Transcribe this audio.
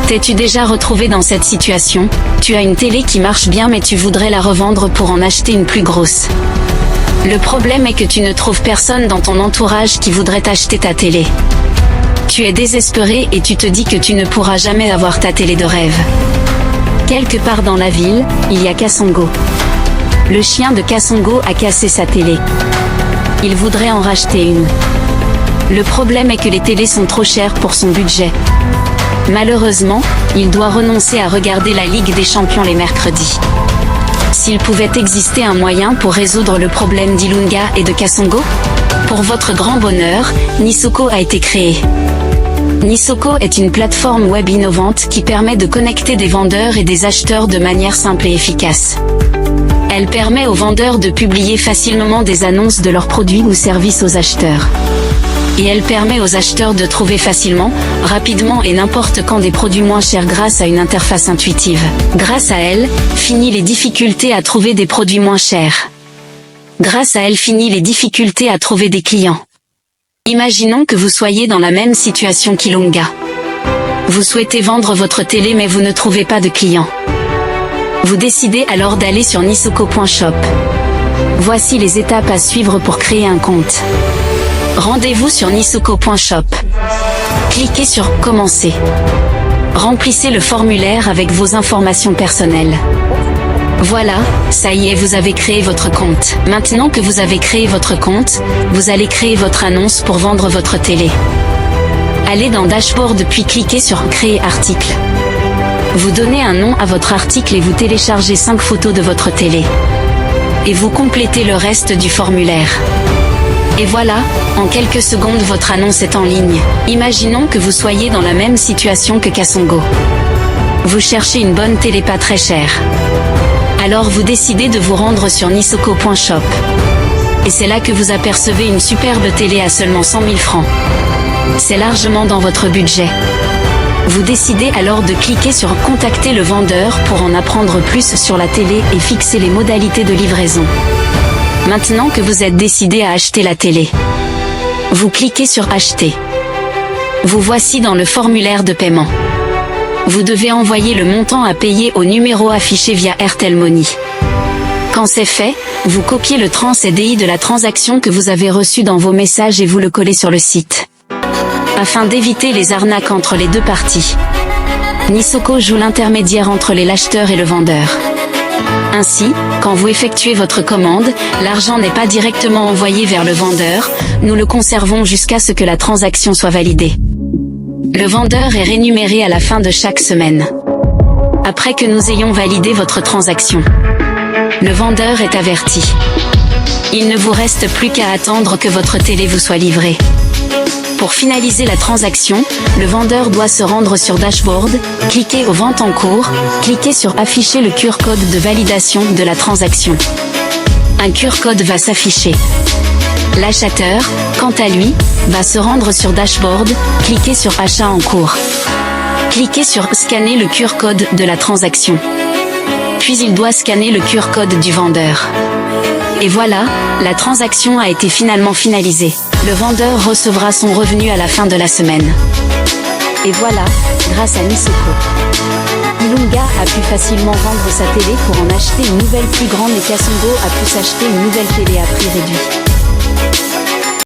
T'es-tu déjà retrouvé dans cette situation? Tu as une télé qui marche bien mais tu voudrais la revendre pour en acheter une plus grosse. Le problème est que tu ne trouves personne dans ton entourage qui voudrait acheter ta télé. Tu es désespéré et tu te dis que tu ne pourras jamais avoir ta télé de rêve. Quelque part dans la ville, il y a Kasongo. Le chien de Kasongo a cassé sa télé. Il voudrait en racheter une. Le problème est que les télés sont trop chères pour son budget. Malheureusement, il doit renoncer à regarder la Ligue des Champions les mercredis. S'il pouvait exister un moyen pour résoudre le problème d'Ilunga et de Kasongo? Pour votre grand bonheur, Nisoko a été créé. Nisoko est une plateforme web innovante qui permet de connecter des vendeurs et des acheteurs de manière simple et efficace. Elle permet aux vendeurs de publier facilement des annonces de leurs produits ou services aux acheteurs. Et elle permet aux acheteurs de trouver facilement, rapidement et n'importe quand des produits moins chers grâce à une interface intuitive. Grâce à elle, fini les difficultés à trouver des produits moins chers. Grâce à elle, fini les difficultés à trouver des clients. Imaginons que vous soyez dans la même situation qu'Ilunga. Vous souhaitez vendre votre télé mais vous ne trouvez pas de clients. Vous décidez alors d'aller sur nisoko.shop. Voici les étapes à suivre pour créer un compte. Rendez-vous sur nisoko.shop. Cliquez sur « Commencer ». Remplissez le formulaire avec vos informations personnelles. Voilà, ça y est, vous avez créé votre compte. Maintenant que vous avez créé votre compte, vous allez créer votre annonce pour vendre votre télé. Allez dans Dashboard puis cliquez sur « Créer article ». Vous donnez un nom à votre article et vous téléchargez 5 photos de votre télé. Et vous complétez le reste du formulaire. Et voilà, en quelques secondes votre annonce est en ligne. Imaginons que vous soyez dans la même situation que Kasongo. Vous cherchez une bonne télé pas très chère. Alors vous décidez de vous rendre sur nisoko.shop. Et c'est là que vous apercevez une superbe télé à seulement 100 000 francs. C'est largement dans votre budget. Vous décidez alors de cliquer sur « Contacter le vendeur » pour en apprendre plus sur la télé et fixer les modalités de livraison. Maintenant que vous êtes décidé à acheter la télé, vous cliquez sur « Acheter ». Vous voici dans le formulaire de paiement. Vous devez envoyer le montant à payer au numéro affiché via Airtel Money. Quand c'est fait, vous copiez le trans-CDI de la transaction que vous avez reçu dans vos messages et vous le collez sur le site. Afin d'éviter les arnaques entre les deux parties, Nisoko joue l'intermédiaire entre l'acheteur et le vendeur. Ainsi, quand vous effectuez votre commande, l'argent n'est pas directement envoyé vers le vendeur, nous le conservons jusqu'à ce que la transaction soit validée. Le vendeur est rémunéré à la fin de chaque semaine. Après que nous ayons validé votre transaction, le vendeur est averti. Il ne vous reste plus qu'à attendre que votre télé vous soit livrée. Pour finaliser la transaction, le vendeur doit se rendre sur Dashboard, cliquer aux ventes en cours, cliquer sur afficher le QR code de validation de la transaction. Un QR code va s'afficher. L'acheteur, quant à lui, va se rendre sur Dashboard, cliquer sur achat en cours. Cliquez sur scanner le QR code de la transaction. Puis il doit scanner le QR code du vendeur. Et voilà, la transaction a été finalement finalisée. Le vendeur recevra son revenu à la fin de la semaine. Et voilà, grâce à Nisoko, Ilunga a pu facilement vendre sa télé pour en acheter une nouvelle plus grande et Kasongo a pu s'acheter une nouvelle télé à prix réduit.